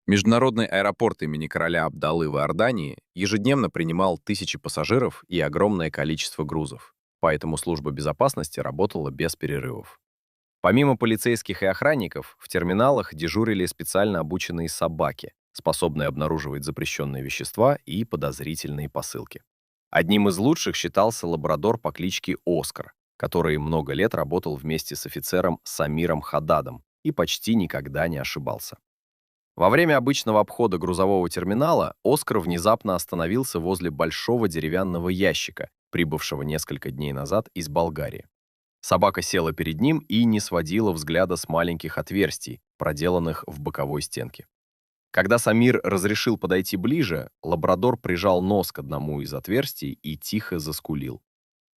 Международный аэропорт имени короля Абдаллы в Иордании ежедневно принимал тысячи пассажиров и огромное количество грузов, поэтому служба безопасности работала без перерывов. Помимо полицейских и охранников, в терминалах дежурили специально обученные собаки, способные обнаруживать запрещенные вещества и подозрительные посылки. Одним из лучших считался лабрадор по кличке Оскар, который много лет работал вместе с офицером Самиром Хададом и почти никогда не ошибался. Во время обычного обхода грузового терминала Оскар внезапно остановился возле большого деревянного ящика, прибывшего несколько дней назад из Болгарии. Собака села перед ним и не сводила взгляда с маленьких отверстий, проделанных в боковой стенке. Когда Самир разрешил подойти ближе, лабрадор прижал нос к одному из отверстий и тихо заскулил.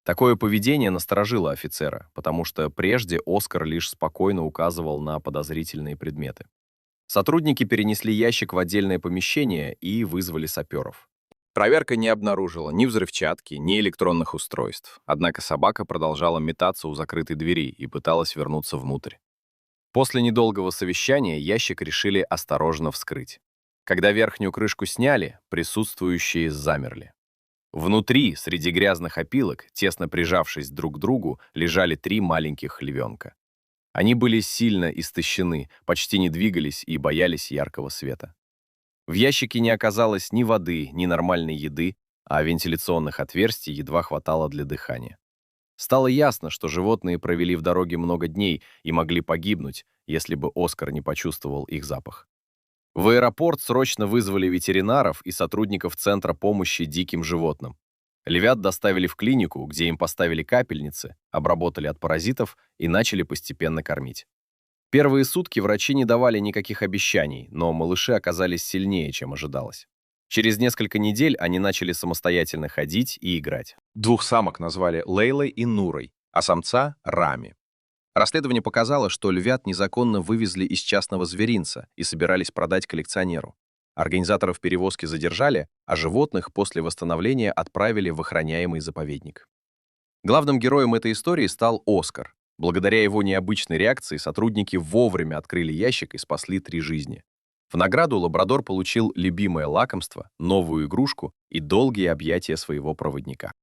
Такое поведение насторожило офицера, потому что прежде Оскар лишь спокойно указывал на подозрительные предметы. Сотрудники перенесли ящик в отдельное помещение и вызвали саперов. Проверка не обнаружила ни взрывчатки, ни электронных устройств, однако собака продолжала метаться у закрытой двери и пыталась вернуться внутрь. После недолгого совещания ящик решили осторожно вскрыть. Когда верхнюю крышку сняли, присутствующие замерли. Внутри, среди грязных опилок, тесно прижавшись друг к другу, лежали 3 маленьких львенка. Они были сильно истощены, почти не двигались и боялись яркого света. В ящике не оказалось ни воды, ни нормальной еды, а вентиляционных отверстий едва хватало для дыхания. Стало ясно, что животные провели в дороге много дней и могли погибнуть, если бы Оскар не почувствовал их запах. В аэропорт срочно вызвали ветеринаров и сотрудников Центра помощи диким животным. Львят доставили в клинику, где им поставили капельницы, обработали от паразитов и начали постепенно кормить. Первые сутки врачи не давали никаких обещаний, но малыши оказались сильнее, чем ожидалось. Через несколько недель они начали самостоятельно ходить и играть. 2 самок назвали Лейлой и Нурой, а самца — Рами. Расследование показало, что львят незаконно вывезли из частного зверинца и собирались продать коллекционеру. Организаторов перевозки задержали, а животных после восстановления отправили в охраняемый заповедник. Главным героем этой истории стал Оскар. Благодаря его необычной реакции сотрудники вовремя открыли ящик и спасли 3 жизни. В награду лабрадор получил любимое лакомство, новую игрушку и долгие объятия своего проводника.